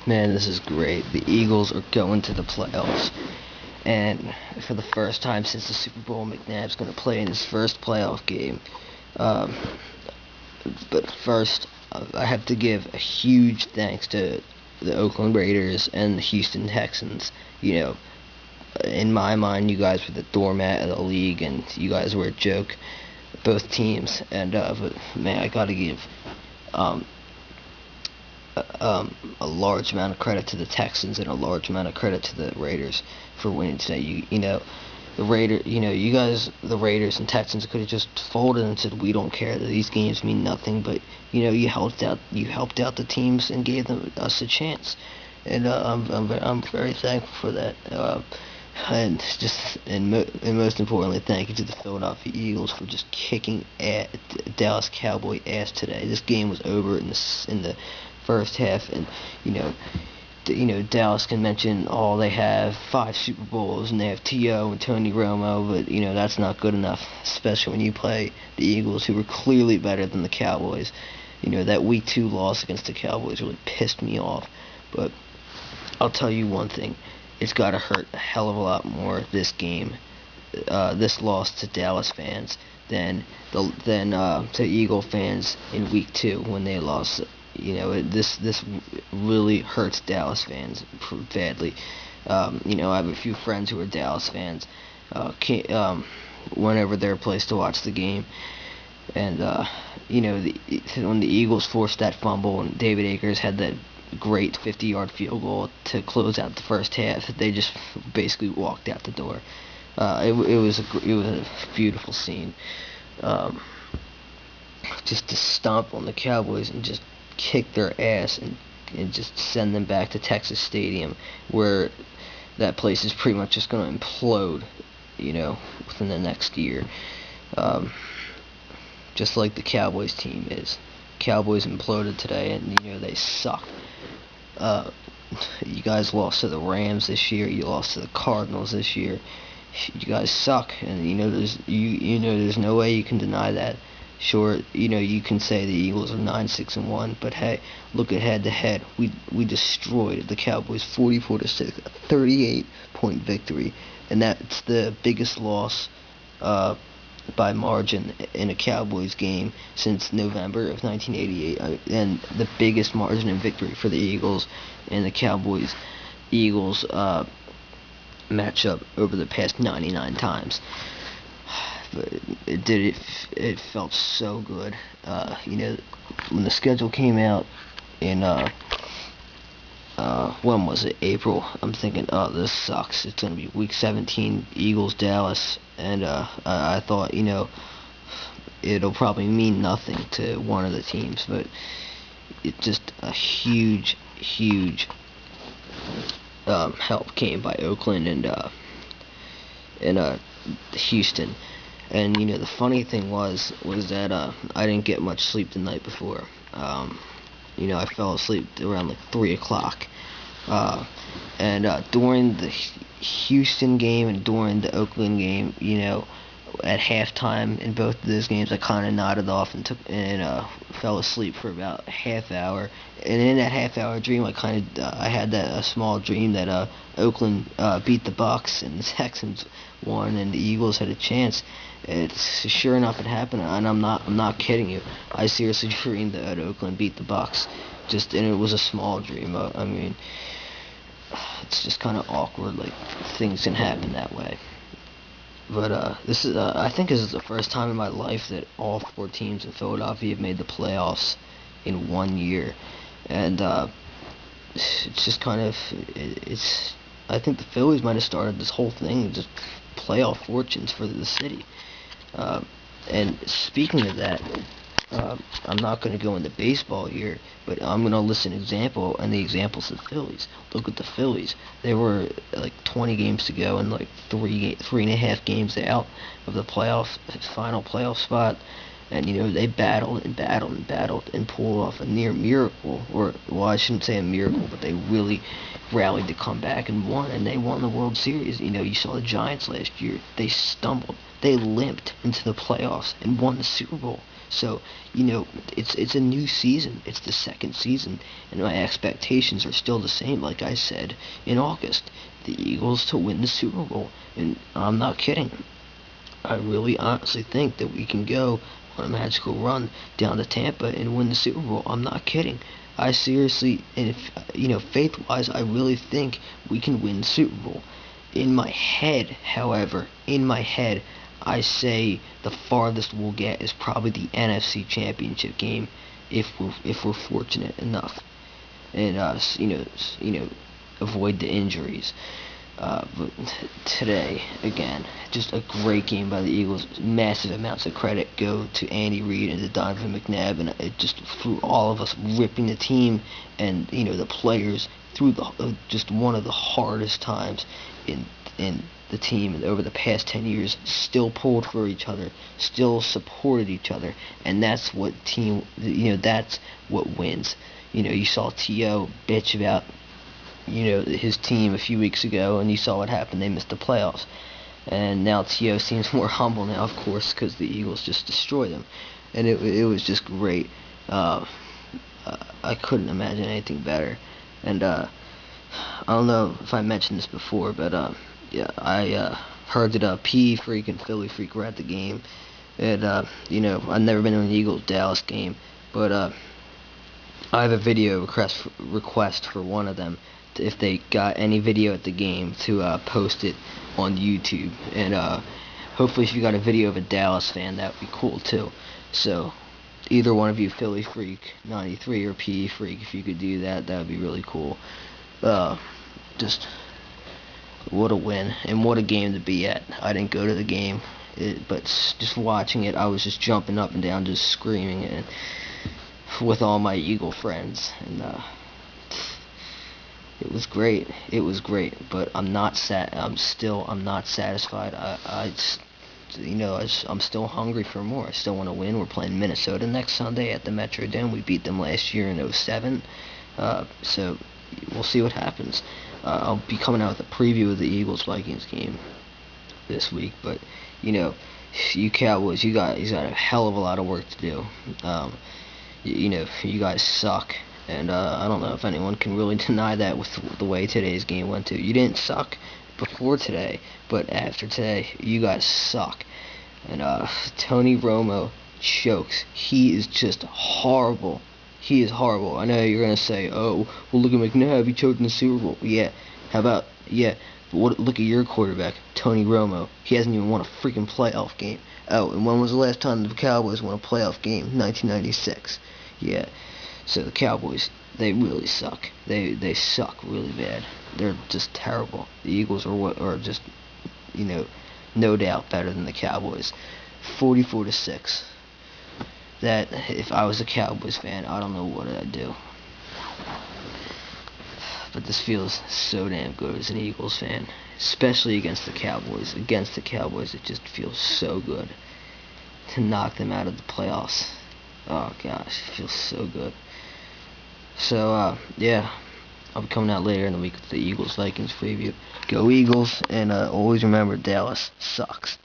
Man, this is great. The Eagles are going to the playoffs. And for the first time since the Super Bowl, McNabb's going to play in his first playoff game. Um, but first, I have to give a huge thanks to the Oakland Raiders and the Houston Texans. In my mind, you guys were the doormat of the league, and you guys were a joke, both teams. But man, I got to give um, a large amount of credit to the Texans and a large amount of credit to the Raiders for winning today. The Raiders and Texans could have just folded and said, "We don't care that these games mean nothing," but you helped out the teams and gave us a chance, and I'm very thankful for that. And most importantly, thank you to the Philadelphia Eagles for just kicking Dallas Cowboy ass today. This game was over in the first half, and Dallas can mention all they have 5 Super Bowls and they have T.O. and Tony Romo, but that's not good enough, especially when you play the Eagles, who were clearly better than the Cowboys. That Week 2 loss against the Cowboys really pissed me off, but I'll tell you one thing. It's got to hurt a hell of a lot more this game, this loss to Dallas fans than to Eagle fans in Week 2 when they lost. This really hurts Dallas fans badly. I have a few friends who are Dallas fans. Went over their place to watch the game, and when the Eagles forced that fumble and David Akers had that great 50-yard field goal to close out the first half, they just basically walked out the door. It was a beautiful scene. Just to stomp on the Cowboys and just kick their ass and just send them back to Texas Stadium, where that place is pretty much just going to implode, within the next year. Just like the Cowboys team is. Cowboys imploded today, and they suck. You guys lost to the Rams this year. You lost to the Cardinals this year. You guys suck, and there's no way you can deny that. Sure, you can say the Eagles are 9-6-1, but hey, look at head-to-head. We destroyed the Cowboys 44-6, a 38-point victory, and that's the biggest loss by margin in a Cowboys game since November of 1988, and the biggest margin in victory for the Eagles and the Cowboys-Eagles matchup over the past 99 times. But it felt so good. When the schedule came out in when was it? April. I'm thinking, oh, this sucks. It's gonna be Week 17, Eagles, Dallas, and I thought, it'll probably mean nothing to one of the teams, but it's just a huge help came by Oakland and Houston. And the funny thing was that I didn't get much sleep the night before. I fell asleep around like 3 o'clock. And during the Houston game and during the Oakland game, at halftime in both of those games, I kind of nodded off and fell asleep for about a half hour. And in that half-hour dream, I had a small dream that Oakland beat the Bucks and the Texans won and the Eagles had a chance. It's sure enough, it happened, and I'm not kidding you. I seriously dreamed that Oakland beat the Bucks, and it was a small dream. I mean, it's just kind of awkward, like things can happen that way. But I think this is the first time in my life that all 4 teams in Philadelphia have made the playoffs in 1 year, and it's just kind of I think the Phillies might have started this whole thing, just playoff fortunes for the city. And speaking of that, I'm not going to go into baseball here, but I'm going to list an example, and the example's the Phillies. Look at the Phillies. They were like 20 games to go and like 3.5 games out of the final playoff spot. And they battled and battled and battled and pulled off a near miracle, or well, I shouldn't say a miracle, but they really rallied to come back and won, and they won the World Series. You saw the Giants last year. They stumbled, they limped into the playoffs and won the Super Bowl. So, it's a new season. It's the second season, and my expectations are still the same. Like I said in August, the Eagles to win the Super Bowl, and I'm not kidding. I really honestly think that we can go on a magical run down to Tampa and win the Super Bowl. I'm not kidding. I seriously, and if faith-wise, I really think we can win the Super Bowl. In my head, however, I say the farthest we'll get is probably the NFC Championship game, if we're fortunate enough, and avoid the injuries. But today, again, just a great game by the Eagles. Massive amounts of credit go to Andy Reid and to Donovan McNabb, and it just through all of us ripping the team and the players through just one of the hardest times in the team over the past 10 years. Still pulled for each other, still supported each other, and that's what that's what wins. You saw T.O. bitch about his team a few weeks ago, and you saw what happened. They missed the playoffs, and now T.O. seems more humble now, of course, because the Eagles just destroyed them, and it was just great. I couldn't imagine anything better. And I don't know if I mentioned this before, but yeah, I heard that P Freak and Philly Freak were at the game, and I've never been to an Eagles Dallas game, but I have a video request for one of them, if they got any video at the game, to post it on YouTube. And hopefully if you got a video of a Dallas fan, that would be cool too. So either one of you, Philly Freak 93 or PE Freak, if you could do that, that would be really cool. Just what a win, and what a game to be at. I didn't go to the game, but just watching it, I was just jumping up and down, just screaming, and with all my Eagle friends, and it was great. It was great, but I'm not not satisfied. I'm still hungry for more. I still want to win. We're playing Minnesota next Sunday at the Metrodome. We beat them last year in 2007. So we'll see what happens. I'll be coming out with a preview of the Eagles-Vikings game this week, but you Cowboys, you got a hell of a lot of work to do. You guys suck, and I don't know if anyone can really deny that with the way today's game went too. You didn't suck before today, but after today, you guys suck. And Tony Romo chokes. He is just horrible. He is horrible. I know you're gonna say, "Oh, well, look at McNabb. He choked in the Super Bowl." Yeah. How about But look at your quarterback, Tony Romo. He hasn't even won a freaking playoff game. Oh, and when was the last time the Cowboys won a playoff game? 1996. Yeah. So the Cowboys, they really suck. They suck really bad. They're just terrible. The Eagles are just, no doubt better than the Cowboys. 44-6. That, if I was a Cowboys fan, I don't know what I'd do. But this feels so damn good as an Eagles fan, especially against the Cowboys. Against the Cowboys, it just feels so good to knock them out of the playoffs. Oh gosh, it feels so good. So yeah, I'll be coming out later in the week with the Eagles-Vikings preview. Go Eagles, and always remember, Dallas sucks.